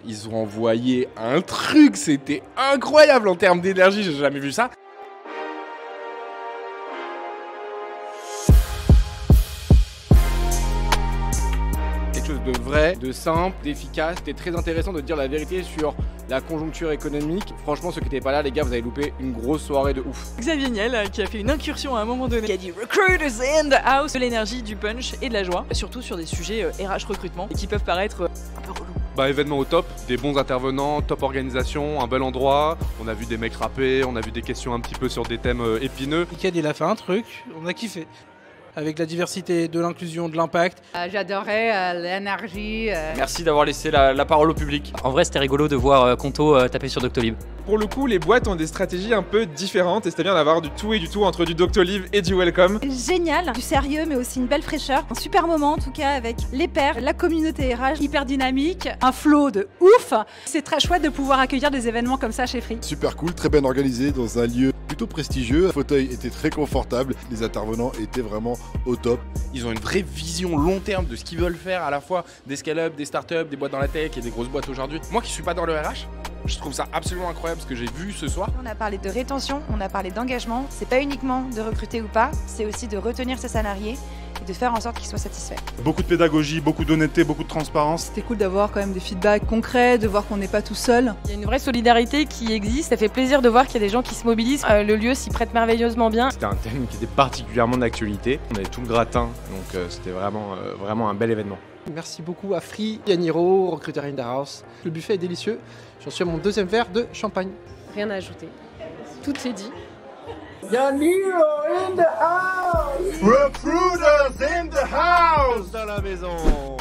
Ils ont envoyé un truc, c'était incroyable en termes d'énergie, j'ai jamais vu ça. Quelque chose de vrai, de simple, d'efficace. C'était très intéressant de dire la vérité sur la conjoncture économique. Franchement, ceux qui n'étaient pas là, les gars, vous avez loupé une grosse soirée de ouf. Xavier Niel qui a fait une incursion à un moment donné, qui a dit Recruiters in the house, de l'énergie, du punch et de la joie, surtout sur des sujets RH recrutement qui peuvent paraître un peu relous. Bah, événement au top, des bons intervenants, top organisation, un bel endroit. On a vu des mecs rapper, on a vu des questions un petit peu sur des thèmes épineux. Mickaël, il a fait un truc, on a kiffé. Avec la diversité, de l'inclusion, de l'impact. J'adorais l'énergie. Merci d'avoir laissé la parole au public. En vrai, c'était rigolo de voir Conto taper sur Doctolib. Pour le coup, les boîtes ont des stratégies un peu différentes et c'est bien d'avoir du tout et du tout entre du Doctolib et du Welcome. Génial, du sérieux mais aussi une belle fraîcheur. Un super moment en tout cas avec les pairs, la communauté RH. Hyper dynamique, un flow de ouf. C'est très chouette de pouvoir accueillir des événements comme ça chez Free. Super cool, très bien organisé dans un lieu plutôt prestigieux. Le fauteuil était très confortable, les intervenants étaient vraiment au top. Ils ont une vraie vision long terme de ce qu'ils veulent faire, à la fois des scale-up, des startups, des boîtes dans la tech et des grosses boîtes aujourd'hui. Moi qui suis pas dans le RH, je trouve ça absolument incroyable ce que j'ai vu ce soir. On a parlé de rétention, on a parlé d'engagement. C'est pas uniquement de recruter ou pas, c'est aussi de retenir ses salariés et de faire en sorte qu'ils soient satisfaits. Beaucoup de pédagogie, beaucoup d'honnêteté, beaucoup de transparence. C'était cool d'avoir quand même des feedbacks concrets, de voir qu'on n'est pas tout seul. Il y a une vraie solidarité qui existe, ça fait plaisir de voir qu'il y a des gens qui se mobilisent. Le lieu s'y prête merveilleusement bien. C'était un thème qui était particulièrement d'actualité. On avait tout le gratin, donc c'était vraiment un bel événement. Merci beaucoup à Free, Yaniro, Recruiter in the House. Le buffet est délicieux. J'en suis à mon deuxième verre de champagne. Rien à ajouter. Tout est dit. Yaniro in the house! Recruiters in the house! Dans la maison.